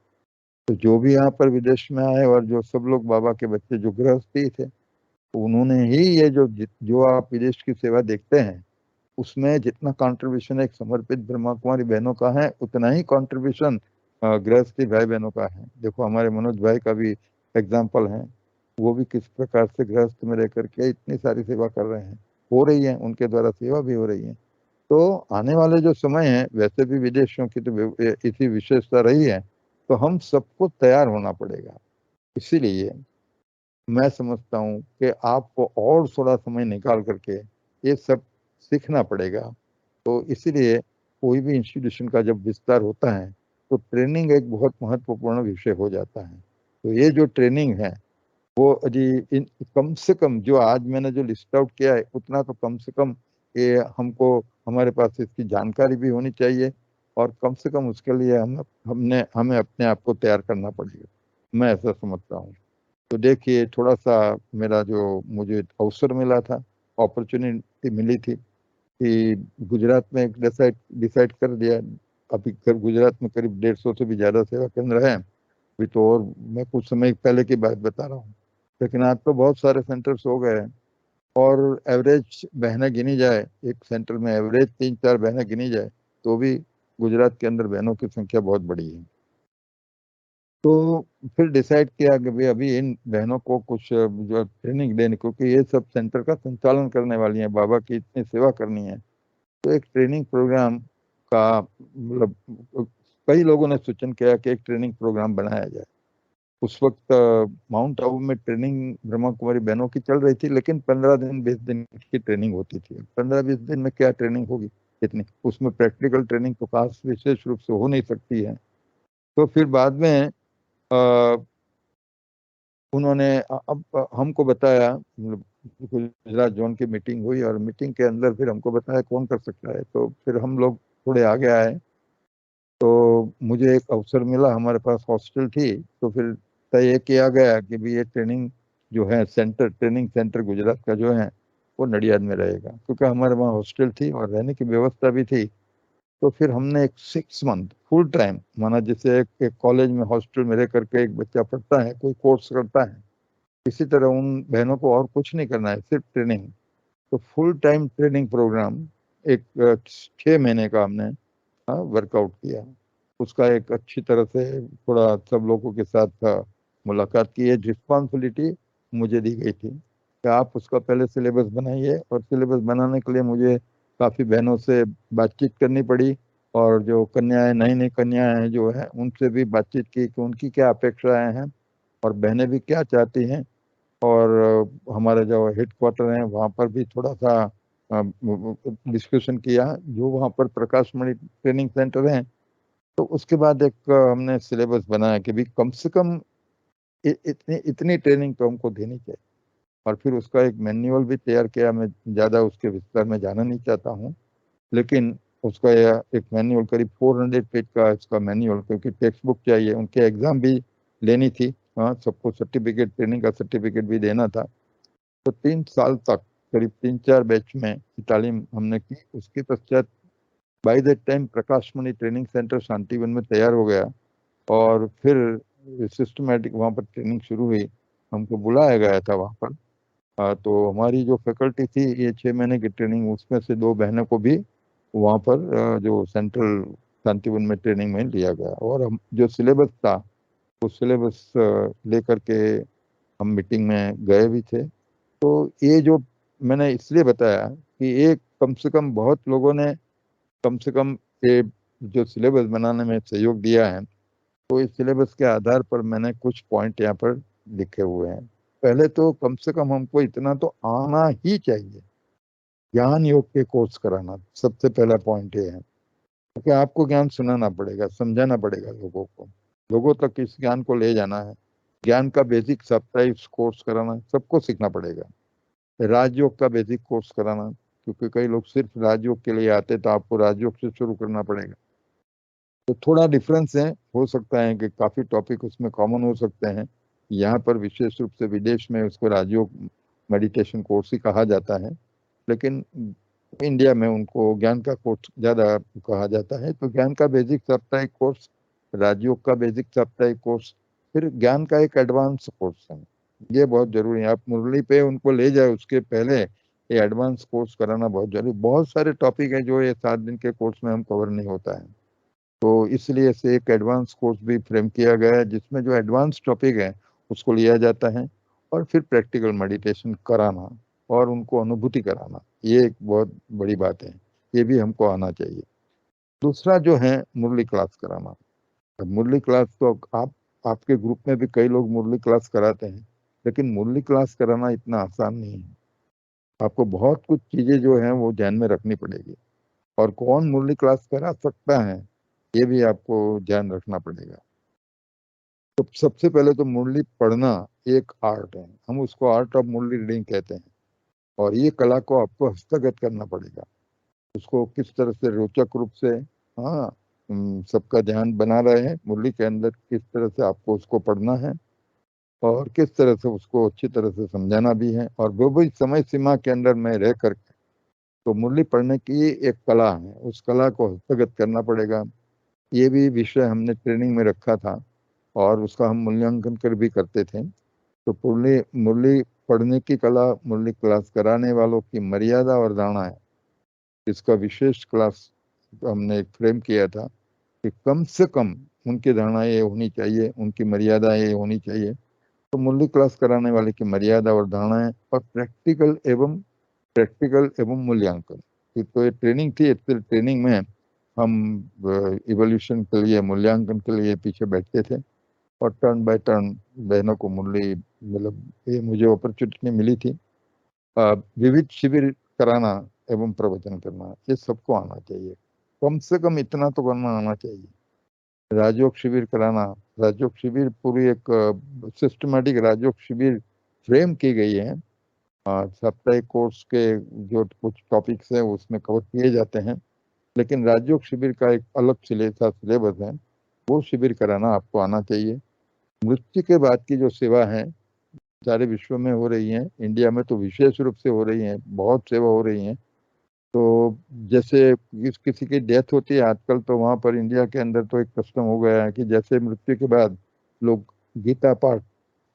तो जो भी यहाँ पर विदेश में आए और जो सब लोग बाबा के बच्चे जो गृहस्थी थे, तो उन्होंने ही ये जो आप विदेश की सेवा देखते हैं, उसमें जितना कंट्रीब्यूशन एक समर्पित ब्रह्मा कुमारी बहनों का है, उतना ही कंट्रीब्यूशन गृहस्थी भाई बहनों का है। देखो हमारे मनोज भाई का भी एग्जाम्पल है, वो भी किस प्रकार से गृहस्थ में रह करके इतनी सारी सेवा कर रहे हैं, हो रही है, उनके द्वारा सेवा भी हो रही है। तो आने वाले जो समय है, वैसे भी विदेशों की तो इसी विशेषता रही है, तो हम सबको तैयार होना पड़ेगा। इसीलिए मैं समझता हूँ कि आपको और थोड़ा समय निकाल करके ये सब सीखना पड़ेगा। तो इसीलिए कोई भी इंस्टीट्यूशन का जब विस्तार होता है, तो ट्रेनिंग एक बहुत महत्वपूर्ण विषय हो जाता है। तो ये जो ट्रेनिंग है वो अजी इन कम से कम जो आज मैंने जो लिस्ट आउट किया है, उतना तो कम से कम ये हमको हमारे पास इसकी जानकारी भी होनी चाहिए, और कम से कम उसके लिए हमें अपने आप को तैयार करना पड़ेगा। मैं ऐसा समझता हूँ। तो देखिए थोड़ा सा मेरा जो मुझे अवसर मिला था, अपॉर्चुनिटी मिली थी कि गुजरात में एक डिसाइड डिसाइड कर दिया। अभी गुजरात में करीब 150 से भी ज़्यादा सेवा केंद्र हैं अभी तो, और मैं कुछ समय पहले की बात बता रहा हूँ। लेकिन आज तो बहुत सारे सेंटर्स हो गए हैं, और एवरेज बहनें गिनी जाए, एक सेंटर में एवरेज 3-4 बहनें गिनी जाए, तो भी गुजरात के अंदर बहनों की संख्या बहुत बड़ी है। तो फिर डिसाइड किया कि भाई अभी इन बहनों को कुछ जो ट्रेनिंग देनी, क्योंकि ये सब सेंटर का संचालन करने वाली हैं, बाबा की इतनी सेवा करनी है, तो एक ट्रेनिंग प्रोग्राम का मतलब कई लोगों ने सूचन किया कि एक ट्रेनिंग प्रोग्राम बनाया जाए। उस वक्त माउंट आबू में ट्रेनिंग ब्रह्मा कुमारी बहनों की चल रही थी, लेकिन 15 दिन 20 दिन की ट्रेनिंग होती थी। 15-20 दिन में क्या ट्रेनिंग होगी इतनी, उसमें प्रैक्टिकल ट्रेनिंग तो खास विशेष रूप से हो नहीं सकती है। तो फिर बाद में उन्होंने अब हमको बताया, मतलब गुजरात जोन की मीटिंग हुई, और मीटिंग के अंदर फिर हमको बताया कौन कर सकता है। तो फिर हम लोग थोड़े आगे आए, तो मुझे एक अवसर मिला, हमारे पास हॉस्टल थी, तो फिर तय ये किया गया कि भी ये ट्रेनिंग जो है सेंटर, ट्रेनिंग सेंटर गुजरात का जो है वो नडियाद में रहेगा, क्योंकि हमारे वहाँ हॉस्टल थी और रहने की व्यवस्था भी थी। तो फिर हमने एक 6 मंथ फुल टाइम माना, जैसे एक कॉलेज में हॉस्टल में रह करके एक बच्चा पढ़ता है, कोई कोर्स करता है, इसी तरह उन बहनों को और कुछ नहीं करना है, सिर्फ ट्रेनिंग। तो फुल टाइम ट्रेनिंग प्रोग्राम एक 6 महीने का हमने वर्कआउट किया। उसका एक अच्छी तरह से थोड़ा सब लोगों के साथ मुलाकात की। है रिस्पॉन्सिबिलिटी मुझे दी गई थी कि आप उसका पहले सिलेबस बनाइए, और सिलेबस बनाने के लिए मुझे काफ़ी बहनों से बातचीत करनी पड़ी, और जो कन्याएं, नई नई कन्याएं हैं जो है, उनसे भी बातचीत की कि उनकी क्या अपेक्षाएं हैं, और बहनें भी क्या चाहती हैं। और हमारे जो हेड क्वार्टर है वहाँ पर भी थोड़ा सा डिस्कशन किया, जो वहाँ पर प्रकाश मणि ट्रेनिंग सेंटर है। तो उसके बाद एक हमने सिलेबस बनाया कि भी कम से कम इतनी इतनी ट्रेनिंग तो हमको देनी चाहिए, और फिर उसका एक मैन्युअल भी तैयार किया। मैं ज़्यादा उसके विस्तार में जाना नहीं चाहता हूँ, लेकिन उसका एक मैन्युअल करीब 400 पेज का इसका मैन्युअल, क्योंकि टेक्स्ट बुक चाहिए, उनके एग्ज़ाम भी लेनी थी, हाँ सबको सर्टिफिकेट, ट्रेनिंग का सर्टिफिकेट भी देना था। तो 3 साल तक करीब 3-4 बैच में तालीम हमने की। उसके पश्चात by the time Prakash Mani training centre Shantivan में तैयार हो गया, और फिर सिस्टमेटिक वहाँ पर ट्रेनिंग शुरू हुई। हमको बुलाया गया था वहाँ पर। तो हमारी जो फैकल्टी थी, ये 6 महीने की ट्रेनिंग, उसमें से 2 बहनों को भी वहाँ पर जो सेंट्रल शांतिवन में ट्रेनिंग में लिया गया, और हम जो सिलेबस था वो सिलेबस लेकर के हम मीटिंग में गए भी थे। तो ये जो मैंने इसलिए बताया कि एक कम से कम बहुत लोगों ने कम से कम ये जो सिलेबस बनाने में सहयोग दिया है, तो इस सिलेबस के आधार पर मैंने कुछ पॉइंट यहाँ पर लिखे हुए हैं। पहले तो कम से कम हमको इतना तो आना ही चाहिए, ज्ञान योग के कोर्स कराना सबसे पहला पॉइंट ये है, क्योंकि आपको ज्ञान सुनाना पड़ेगा, समझाना पड़ेगा लोगों को, लोगों तक इस ज्ञान को ले जाना है। ज्ञान का बेसिक साप्ताहिक कोर्स कराना, सबको सीखना पड़ेगा। राजयोग का बेसिक कोर्स कराना, क्योंकि कई लोग सिर्फ राजयोग के लिए आते, तो आपको राजयोग से शुरू करना पड़ेगा। तो थोड़ा डिफरेंस है, हो सकता है कि काफ़ी टॉपिक उसमें कॉमन हो सकते हैं। यहाँ पर विशेष रूप से विदेश में उसको राजयोग मेडिटेशन कोर्स ही कहा जाता है, लेकिन इंडिया में उनको ज्ञान का कोर्स ज़्यादा कहा जाता है। तो ज्ञान का बेसिक साप्ताहिक कोर्स, राजयोग का बेसिक साप्ताहिक कोर्स, फिर ज्ञान का एक एडवांस कोर्स है। ये बहुत जरूरी है। आप मुरली पे उनको ले जाए उसके पहले ये एडवांस कोर्स कराना बहुत जरूरी। बहुत सारे टॉपिक है जो ये 7 दिन के कोर्स में हम कवर नहीं होता है। तो इसलिए से एक एडवांस कोर्स भी फ्रेम किया गया है जिसमें जो एडवांस टॉपिक है उसको लिया जाता है और फिर प्रैक्टिकल मेडिटेशन कराना और उनको अनुभूति कराना, ये एक बहुत बड़ी बात है। ये भी हमको आना चाहिए। दूसरा जो है मुरली क्लास कराना। अब मुरली क्लास तो आप आपके ग्रुप में भी कई लोग मुरली क्लास कराते हैं, लेकिन मुरली क्लास कराना इतना आसान नहीं है। आपको बहुत कुछ चीजें जो है वो ध्यान में रखनी पड़ेगी। और कौन मुरली क्लास करा सकता है ये भी आपको ध्यान रखना पड़ेगा। तो सबसे पहले तो मुरली पढ़ना एक आर्ट है, हम उसको आर्ट ऑफ मुरली रीडिंग कहते हैं। और ये कला को आपको हस्तगत करना पड़ेगा। उसको किस तरह से रोचक रूप से, हाँ, सबका ध्यान बना रहे हैं मुरली के अंदर, किस तरह से आपको उसको पढ़ना है और किस तरह से उसको अच्छी तरह से समझाना भी है, और वो भी समय सीमा के अंदर में रह कर। तो मुरली पढ़ने की एक कला है, उस कला को हस्तगत करना पड़ेगा। ये भी विषय हमने ट्रेनिंग में रखा था और उसका हम मूल्यांकन कर भी करते थे। तो मुरली मुरली पढ़ने की कला, मुरली क्लास कराने वालों की मर्यादा और धारणा है, इसका विशेष क्लास हमने एक फ्रेम किया था कि कम से कम उनकी धारणा ये होनी चाहिए, उनकी मर्यादा ये होनी चाहिए। तो मुरली क्लास कराने वाले की मर्यादा और धारणाएं और प्रैक्टिकल एवं मूल्यांकन। तो ये ट्रेनिंग थी। इस ट्रेनिंग में हम इवोल्यूशन के लिए, मूल्यांकन के लिए पीछे बैठते थे और टर्न बाय टर्न बहनों को मुरली, मतलब ये मुझे अपॉर्चुनिटी मिली थी। विविध शिविर कराना एवं प्रवचन करना, ये सबको आना चाहिए। कम से कम इतना तो करना आना चाहिए। राजयोग शिविर कराना, राजयोग शिविर पूरी एक सिस्टमेटिक राजयोग शिविर फ्रेम की गई है। साप्ताहिक कोर्स के जो कुछ टॉपिक्स हैं उसमें कवर किए जाते हैं, लेकिन राजयोग शिविर का एक अलग सिलेबस है, वो शिविर कराना आपको आना चाहिए। मृत्यु के बाद की जो सेवा है सारे विश्व में हो रही है, इंडिया में तो विशेष रूप से हो रही है, बहुत सेवा हो रही है। तो जैसे किसी की डेथ होती है आजकल, तो वहां पर इंडिया के अंदर तो एक कस्टम हो गया है कि जैसे मृत्यु के बाद लोग गीता पाठ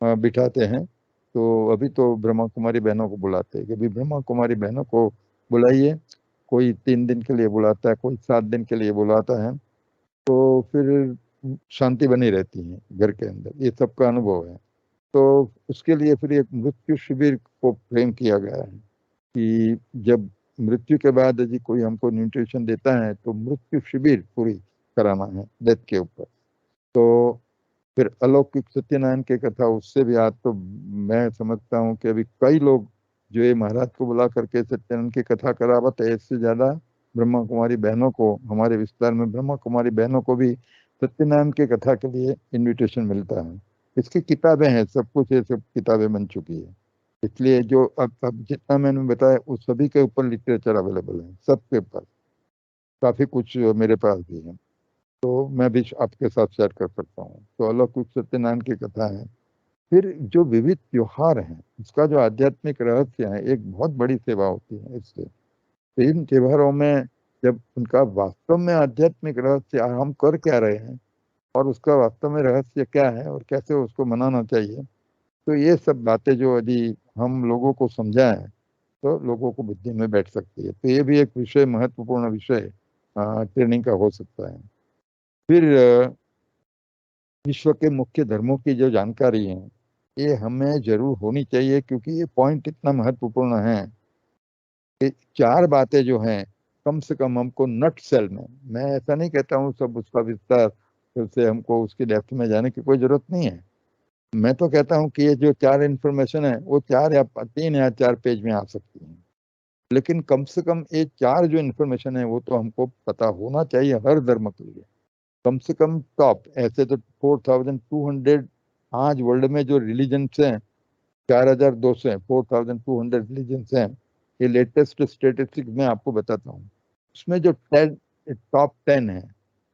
बिठाते हैं, तो अभी तो ब्रह्मा कुमारी बहनों को बुलाते हैं कि भाई ब्रह्मा कुमारी बहनों को बुलाइए। कोई 3 दिन के लिए बुलाता है, कोई 7 दिन के लिए बुलाता है। तो फिर शांति बनी रहती है घर के अंदर, ये सबका अनुभव है। तो उसके लिए फिर एक मृत्यु शिविर को फ्रेम किया गया है कि जब मृत्यु के बाद यदि कोई हमको न्यूट्रिशन देता है तो मृत्यु शिविर पूरी कराना है डेथ के ऊपर। तो फिर अलौकिक सत्यनारायण की कथा, उससे भी आज तो मैं समझता हूँ कि अभी कई लोग जो ये महाराज को बुला करके सत्यनारायण की कथा करावत है, इससे ज्यादा ब्रह्मा कुमारी बहनों को, हमारे विस्तार में ब्रह्मा कुमारी बहनों को भी सत्यनारायण की कथा के लिए इनविटेशन मिलता है। इसकी किताबें हैं, सब कुछ ये सब किताबें बन चुकी है। इसलिए जो अब जितना मैंने बताया उस सभी के ऊपर लिटरेचर अवेलेबल है, सबके ऊपर काफी कुछ मेरे पास भी है। तो मैं भी आपके साथ शेयर कर सकता हूँ। तो अलौकिक सत्यनारायण की कथा है। फिर जो विविध त्योहार हैं उसका जो आध्यात्मिक रहस्य है, एक बहुत बड़ी सेवा होती है इससे। तो इन त्योहारों में जब उनका वास्तव में आध्यात्मिक रहस्य हम कर क्या रहे हैं और उसका वास्तव में रहस्य क्या है और कैसे उसको मनाना चाहिए, तो ये सब बातें जो यदि हम लोगों को समझाएं तो लोगों को बुद्धि में बैठ सकती है। तो ये भी एक विषय, महत्वपूर्ण विषय ट्रेनिंग का हो सकता है। फिर विश्व के मुख्य धर्मों की जो जानकारी है ये हमें जरूर होनी चाहिए, क्योंकि ये पॉइंट इतना महत्वपूर्ण है कि 4 बातें जो हैं कम से कम हमको नट सेल में, मैं ऐसा नहीं कहता हूँ सब उसका विस्तार फिर से हमको उसकी डेप्थ में जाने की कोई जरूरत नहीं है। मैं तो कहता हूँ कि ये जो 4 इन्फॉर्मेशन है वो 3 या 4 पेज में आ सकती है, लेकिन कम से कम ये 4 जो इन्फॉर्मेशन है वो तो हमको पता होना चाहिए हर धर्म के लिए। कम से कम टॉप, ऐसे तो 4200 आज वर्ल्ड में जो रिलीजन्स हैं, 4200 हैं, 4200 रिलीजन्स हैं। ये लेटेस्ट स्टेटिस्टिक मैं आपको बताता हूँ। उसमें जो टॉप 10 है,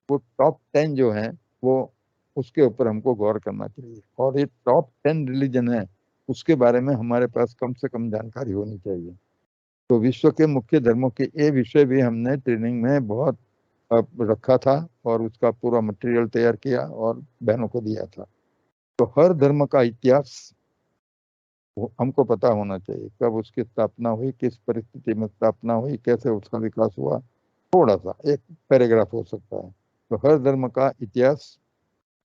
वो टॉप 10 जो है वो, उसके ऊपर हमको गौर करना चाहिए। और ये टॉप 10 रिलीजन है उसके बारे में हमारे पास कम से कम जानकारी होनी चाहिए। तो विश्व के मुख्य धर्मों के ये विषय भी हमने ट्रेनिंग में बहुत रखा था और उसका पूरा मटेरियल तैयार किया और बहनों को दिया था। तो हर धर्म का इतिहास हमको पता होना चाहिए, कब उसकी स्थापना हुई, किस परिस्थिति में स्थापना हुई, कैसे उसका विकास हुआ। थोड़ा सा एक पैराग्राफ हो सकता है। तो हर धर्म का इतिहास,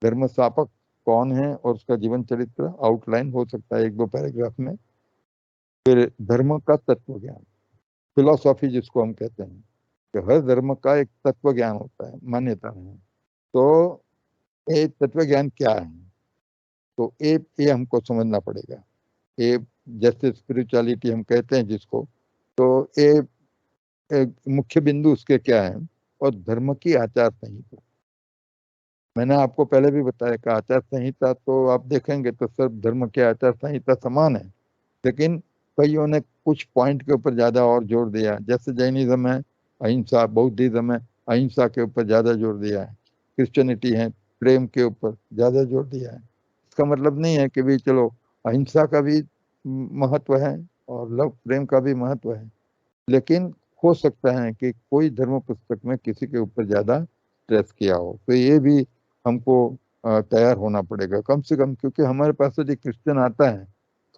धर्म स्थापक कौन है और उसका जीवन चरित्र आउटलाइन हो सकता है 1-2 पैराग्राफ में। फिर धर्म का तत्व ज्ञान, फिलोसॉफी जिसको हम कहते हैं, कि हर धर्म का एक तत्व ज्ञान होता है, मान्यता है। तो ये तत्व ज्ञान क्या है, तो ये हमको समझना पड़ेगा। ये जैसे स्पिरिचुअलिटी हम कहते हैं जिसको, तो ये मुख्य बिंदु उसके क्या है। और धर्म की आचार संहिता, मैंने आपको पहले भी बताया कि आचार संहिता तो आप देखेंगे तो सब धर्म के आचार संहिता समान है, लेकिन कईयों ने कुछ पॉइंट के ऊपर ज्यादा और जोर दिया। जैसे जैनिज्म है अहिंसा, बौद्धिज्म है अहिंसा के ऊपर ज्यादा जोर दिया है, क्रिश्चियनिटी है प्रेम के ऊपर ज्यादा जोर दिया है। इसका मतलब नहीं है कि भी चलो अहिंसा का भी महत्व है और लव प्रेम का भी महत्व है, लेकिन हो सकता है कि कोई धर्म पुस्तक में किसी के ऊपर ज्यादा स्ट्रेस किया हो। तो ये भी हमको तैयार होना पड़ेगा कम से कम, क्योंकि हमारे पास जो क्रिश्चियन आता है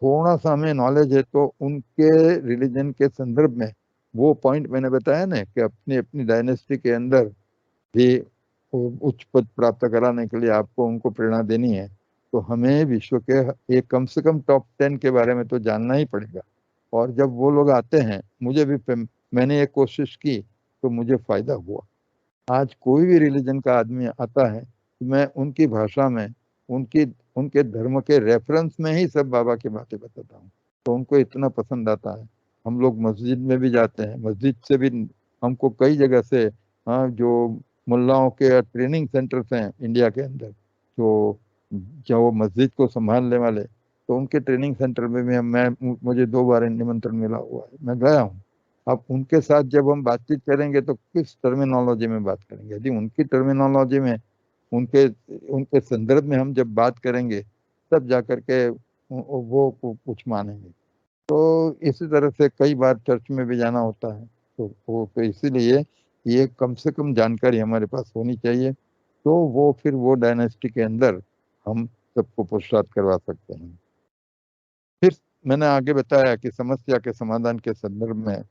थोड़ा सा हमें नॉलेज है तो उनके रिलीजन के संदर्भ में वो पॉइंट मैंने बताया ना कि अपनी अपनी डायनेस्टी के अंदर भी उच्च पद प्राप्त कराने के लिए आपको उनको प्रेरणा देनी है। तो हमें विश्व के एक कम से कम टॉप 10 के बारे में तो जानना ही पड़ेगा। और जब वो लोग आते हैं, मुझे भी मैंने एक कोशिश की तो मुझे फायदा हुआ। आज कोई भी रिलीजन का आदमी आता है तो मैं उनकी भाषा में, उनकी उनके धर्म के रेफरेंस में ही सब बाबा की बातें बताता हूँ, तो उनको इतना पसंद आता है। हम लोग मस्जिद में भी जाते हैं, मस्जिद से भी हमको कई जगह से, हाँ, जो मुल्लाओं के ट्रेनिंग सेंटर्स हैं इंडिया के अंदर, जो जो मस्जिद को संभालने वाले, तो उनके ट्रेनिंग सेंटर में भी मुझे 2 बार निमंत्रण मिला हुआ है, मैं गया हूँ। अब उनके साथ जब हम बातचीत करेंगे तो किस टर्मिनोलॉजी में बात करेंगे, यदि उनकी टर्मिनोलॉजी में, उनके उनके संदर्भ में हम जब बात करेंगे तब जाकर के वो कुछ मानेंगे। तो इसी तरह से कई बार चर्च में भी जाना होता है, तो इसीलिए ये कम से कम जानकारी हमारे पास होनी चाहिए, तो वो फिर वो डायनेस्टी के अंदर हम सबको पुरुषार्थ करवा सकते हैं। फिर मैंने आगे बताया कि समस्या के समाधान के संदर्भ में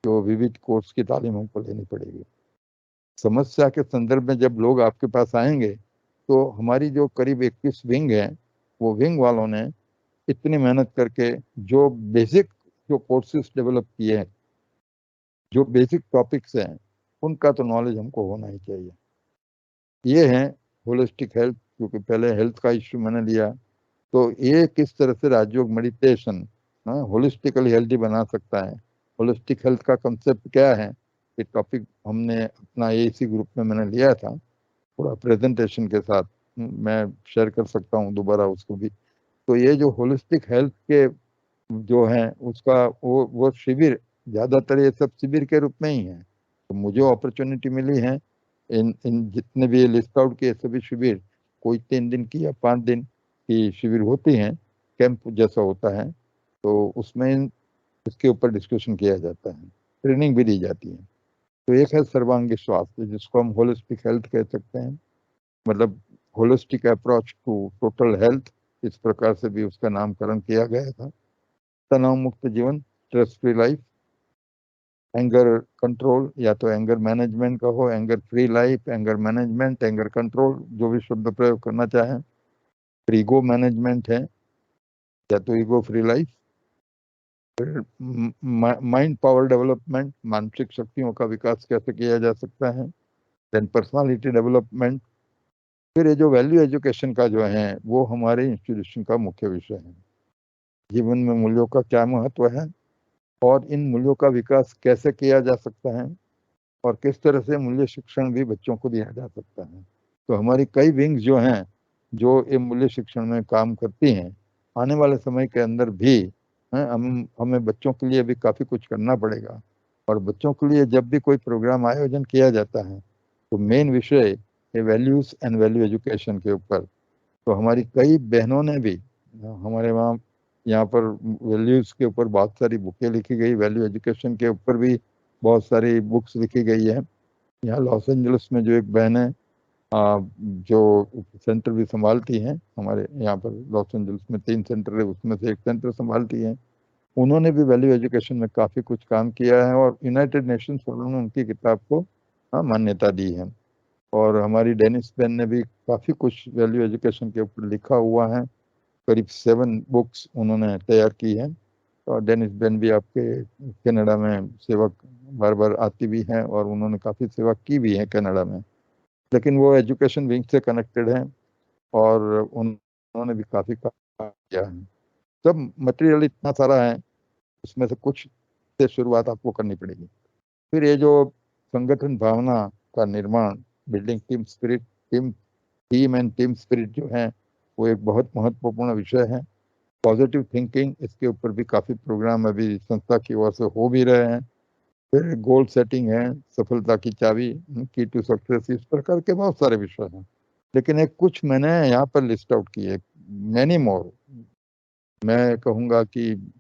जो विविध कोर्स की तालीम हमको लेनी पड़ेगी। समस्या के संदर्भ में जब लोग आपके पास आएंगे तो हमारी जो करीब 21 विंग है, वो विंग वालों ने इतनी मेहनत करके जो बेसिक जो कोर्सेज डेवलप किए हैं, जो बेसिक टॉपिक्स हैं, उनका तो नॉलेज हमको होना ही चाहिए। ये है होलिस्टिक हेल्थ, क्योंकि पहले हेल्थ का इश्यू मैंने लिया, तो ये किस तरह से राजयोग मेडिटेशन होलिस्टिकली हेल्थी बना सकता है। होलिस्टिक हेल्थ का कंसेप्ट क्या है, ये टॉपिक हमने अपना एसी ग्रुप में मैंने लिया था, पूरा प्रेजेंटेशन के साथ मैं शेयर कर सकता हूँ दोबारा उसको भी। तो ये जो होलिस्टिक हेल्थ के जो है उसका वो शिविर, ज्यादातर ये सब शिविर के रूप में ही है। तो मुझे अपॉर्चुनिटी मिली है इन इन जितने भी लिस्ट आउट किए सभी शिविर, कोई 3 दिन की या 5 दिन की शिविर होती हैं, कैंप जैसा होता है, तो उसमें इसके ऊपर डिस्कशन किया जाता है, ट्रेनिंग भी दी जाती है। तो एक है सर्वांगी स्वास्थ्य, जिसको हम होलिस्टिक हेल्थ कह सकते हैं, मतलब holistic approach to total health, इस प्रकार से भी उसका नामकरण किया गया था। तनाव मुक्त जीवन, stress free life, anger control, या तो एंगर मैनेजमेंट का हो, anger free life, anger management, anger control, जो भी शब्द प्रयोग करना चाहें। फिर ईगो मैनेजमेंट है, या तो ईगो फ्री लाइफ। फिर माइंड पावर डेवलपमेंट, मानसिक शक्तियों का विकास कैसे किया जा सकता है। Then personality development. फिर ये जो वैल्यू एजुकेशन का जो है वो हमारे इंस्टीट्यूशन का मुख्य विषय है। जीवन में मूल्यों का क्या महत्व है और इन मूल्यों का विकास कैसे किया जा सकता है, और किस तरह से मूल्य शिक्षण भी बच्चों को दिया जा सकता है। तो हमारी कई विंग्स जो हैं जो ये मूल्य शिक्षण में काम करती हैं, आने वाले समय के अंदर भी हमें बच्चों के लिए भी काफ़ी कुछ करना पड़ेगा। और बच्चों के लिए जब भी कोई प्रोग्राम आयोजन किया जाता है तो मेन विषय ये वैल्यूज़ एंड वैल्यू एजुकेशन के ऊपर। तो हमारी कई बहनों ने भी हमारे वहाँ यहाँ पर वैल्यूज के ऊपर बहुत सारी बुकें लिखी गई, वैल्यू एजुकेशन के ऊपर भी बहुत सारी बुक्स लिखी गई है। यहाँ लॉस एंजलिस में जो एक बहन है, जो सेंटर भी संभालती हैं, हमारे यहाँ पर लॉस एंजलिस में 3 सेंटर है, उसमें से एक सेंटर संभालती हैं। उन्होंने भी वैल्यू एजुकेशन में काफ़ी कुछ काम किया है और यूनाइटेड नेशंस उन्होंने उनकी किताब को मान्यता दी है। और हमारी डेनिस बेन ने भी काफ़ी कुछ वैल्यू एजुकेशन के ऊपर लिखा हुआ है, करीब 7 बुक्स उन्होंने तैयार की है। और डेनिस बेन भी आपके कनाडा में सेवक बार बार आती भी हैं और उन्होंने काफ़ी सेवा की भी है कनाडा में, लेकिन वो एजुकेशन विंग से कनेक्टेड है और उन्होंने भी काफ़ी काम किया है। सब मटेरियल इतना सारा है, उसमें से कुछ से शुरुआत आपको करनी पड़ेगी। फिर ये जो संगठन भावना का निर्माण, building team spirit, team and team spirit जो है, वो एक बहुत महत्वपूर्ण विषय है। पॉजिटिव थिंकिंग, इसके ऊपर भी काफ़ी प्रोग्राम अभी संस्था की ओर से हो भी रहे हैं। फिर गोल सेटिंग है, सफलता की चाबी, की टू सक्सेस, इस प्रकार के बहुत सारे विषय हैं, लेकिन एक कुछ मैंने यहाँ पर लिस्ट आउट किए, मैनी मोर। मैं कहूँगा कि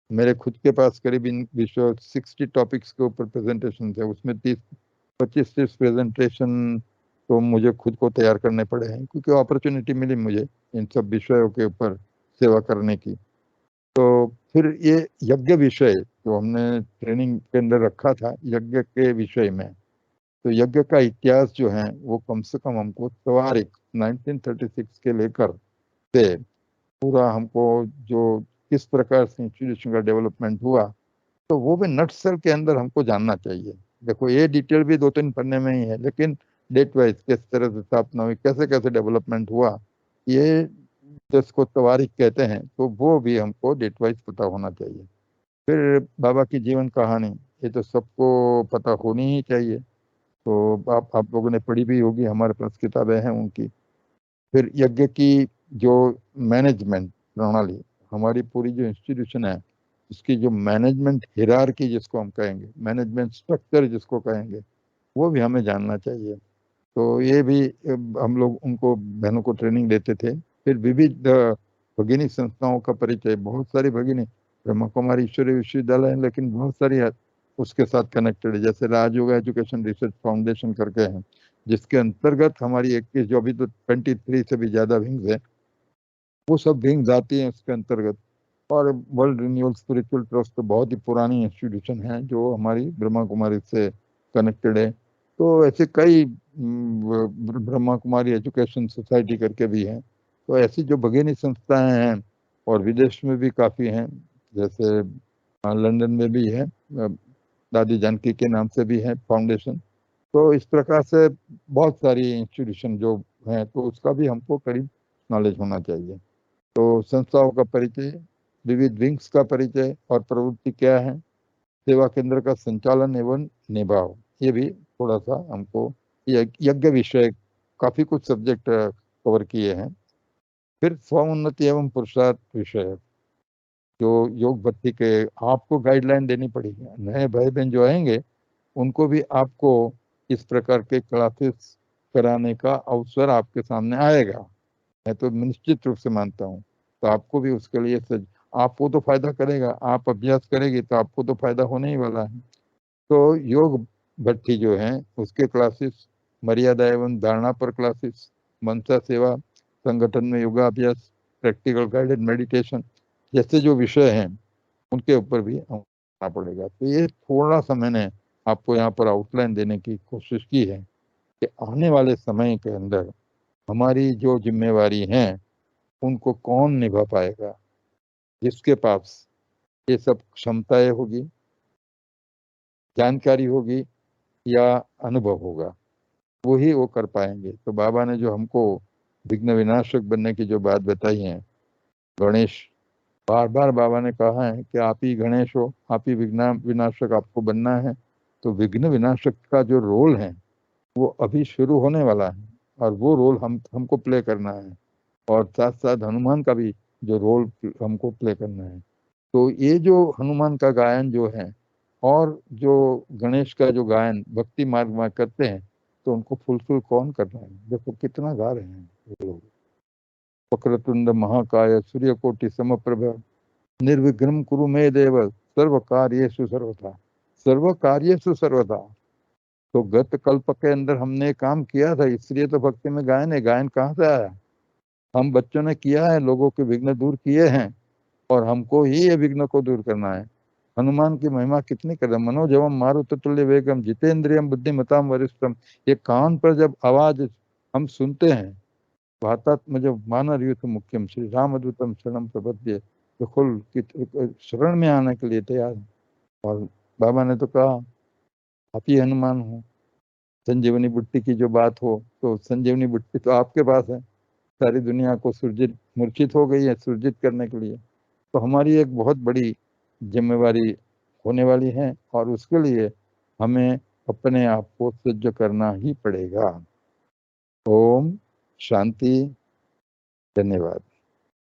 मेरे खुद के पास करीब इन विषय 60 टॉपिक्स के ऊपर प्रेजेंटेशन है, उसमें 25-30 प्रेजेंटेशन तो मुझे खुद को तैयार करने पड़े हैं, क्योंकि अपॉर्चुनिटी मिली मुझे इन सब विषयों के ऊपर सेवा करने की। तो फिर ये यज्ञ विषय जो हमने ट्रेनिंग के अंदर रखा था, यज्ञ के विषय में, तो यज्ञ का इतिहास जो है वो कम से कम हमको तवारीख 1936 के लेकर से पूरा हमको जो किस प्रकार से इंस्टीट्यूशन का डेवलपमेंट हुआ, तो वो भी नटसेल के अंदर हमको जानना चाहिए। देखो ये डिटेल भी 2-3 पन्ने में ही है, लेकिन डेट वाइज किस तरह से स्थापना हुई, कैसे कैसे डेवलपमेंट हुआ, ये जिसको तवारीख कहते हैं, तो वो भी हमको डेट वाइज पता होना चाहिए। फिर बाबा की जीवन कहानी, ये तो सबको पता होनी ही चाहिए, तो आप लोगों ने पढ़ी भी होगी, हमारे पास किताबें हैं उनकी। फिर यज्ञ की जो मैनेजमेंट प्रणाली, हमारी पूरी जो इंस्टीट्यूशन है, उसकी जो मैनेजमेंट हिरार्की जिसको हम कहेंगे, मैनेजमेंट स्ट्रक्चर जिसको कहेंगे, वो भी हमें जानना चाहिए। तो ये भी हम लोग उनको बहनों को ट्रेनिंग देते थे। फिर विविध भगिनी संस्थाओं का परिचय, बहुत सारी भगिनी, ब्रह्मा कुमारी ईश्वरीय विश्वविद्यालय है, लेकिन बहुत सारी उसके साथ कनेक्टेड है, जैसे राजयोग एजुकेशन रिसर्च फाउंडेशन करके हैं, जिसके अंतर्गत हमारी 21, जो अभी तो 23 से भी ज्यादा विंग्स है, वो सब विंग्स आती हैं उसके अंतर्गत। और वर्ल्ड रिन्यूअल स्पिरिचुअल ट्रस्ट तो बहुत ही पुरानी इंस्टीट्यूशन है जो हमारी ब्रह्मा कुमारी से कनेक्टेड है। तो ऐसे कई ब्रह्मा कुमारी एजुकेशन सोसाइटी करके भी हैं। तो ऐसी जो भगिनी संस्थाएं हैं, और विदेश में भी काफ़ी हैं, जैसे लंदन में भी है, दादी जानकी के नाम से भी है फाउंडेशन। तो इस प्रकार से बहुत सारी इंस्टीट्यूशन जो हैं, तो उसका भी हमको करीब नॉलेज होना चाहिए। तो संस्थाओं का परिचय, विविध विंग्स का परिचय और प्रवृत्ति क्या है, सेवा केंद्र का संचालन एवं निभाव, ये भी थोड़ा सा हमको, यज्ञ विषय काफी कुछ सब्जेक्ट कवर किए हैं। फिर स्वोन्नति एवं पुरुषार्थ विषय, जो योग भक्ति के आपको गाइडलाइन देनी पड़ेगी, नए भाई बहन जो आएंगे उनको भी आपको इस प्रकार के क्लासेस कराने का अवसर आपके सामने आएगा, मैं तो निश्चित रूप से मानता हूँ। तो आपको भी उसके लिए आपको तो फायदा करेगा, आप अभ्यास करेगी तो आपको तो फायदा होने ही वाला है। तो योग भट्टी जो है उसके क्लासेस, मर्यादा एवं धारणा पर क्लासेस, मनसा सेवा, संगठन में योगाभ्यास, प्रैक्टिकल गाइडेड मेडिटेशन जैसे जो विषय हैं, उनके ऊपर भी आना पड़ेगा। तो ये थोड़ा सा मैंने आपको यहाँ पर आउटलाइन देने की कोशिश की है कि आने वाले समय के अंदर हमारी जो जिम्मेवारी है उनको कौन निभा पाएगा, जिसके पास ये सब क्षमताएं होगी, जानकारी होगी या अनुभव होगा, वही वो कर पाएंगे। तो बाबा ने जो हमको विघ्न विनाशक बनने की जो बात बताई है, गणेश, बार बार बाबा ने कहा है कि आप ही गणेश हो, आप ही विघ्न विनाशक आपको बनना है। तो विघ्न विनाशक का जो रोल है वो अभी शुरू होने वाला है, और वो रोल हमको प्ले करना है, और साथ साथ हनुमान का भी जो रोल हमको प्ले करना है। तो ये जो हनुमान का गायन जो है, और जो गणेश का जो गायन भक्ति मार्ग में करते हैं, तो उनको फुलफिल कौन कर रहे हैं, देखो कितना गा रहे हैं ये लोग। वक्रतुंड महाकाय सूर्यकोटि समप्रभ निर्विघ्नं कुरु मे देव सर्व कार्येषु सर्वथा, सर्व कार्येषु सर्वथा। तो गत कल्प के अंदर हमने काम किया था, इसलिए तो भक्ति में गायन है। गायन कहाँ से आया? हम बच्चों ने किया है, लोगों के विघ्न दूर किए हैं, और हमको ही ये विघ्न को दूर करना है। हनुमान की महिमा कितनी कर, मनोजवम मारुततुल्य वेगम जितेंद्रियम बुद्धिमताम वरिष्ठम। ये कान पर जब आवाज हम सुनते हैं, वातात्म जब वानरयूथ मुख्यम श्री राम अद्भुतम शरणम प्रपद्ये, तो खुल शरण में आने के लिए तैयार हैं। और बाबा ने तो कहा आप ही हनुमान हो। संजीवनी बुट्टी की जो बात हो, तो संजीवनी बुट्टी तो आपके पास है, सारी दुनिया को सुरजित मूर्छित हो गई है सुरजित करने के लिए। तो हमारी एक बहुत बड़ी जिम्मेवारी होने वाली है, और उसके लिए हमें अपने आप को सज्ज करना ही पड़ेगा। ओम शांति, धन्यवाद।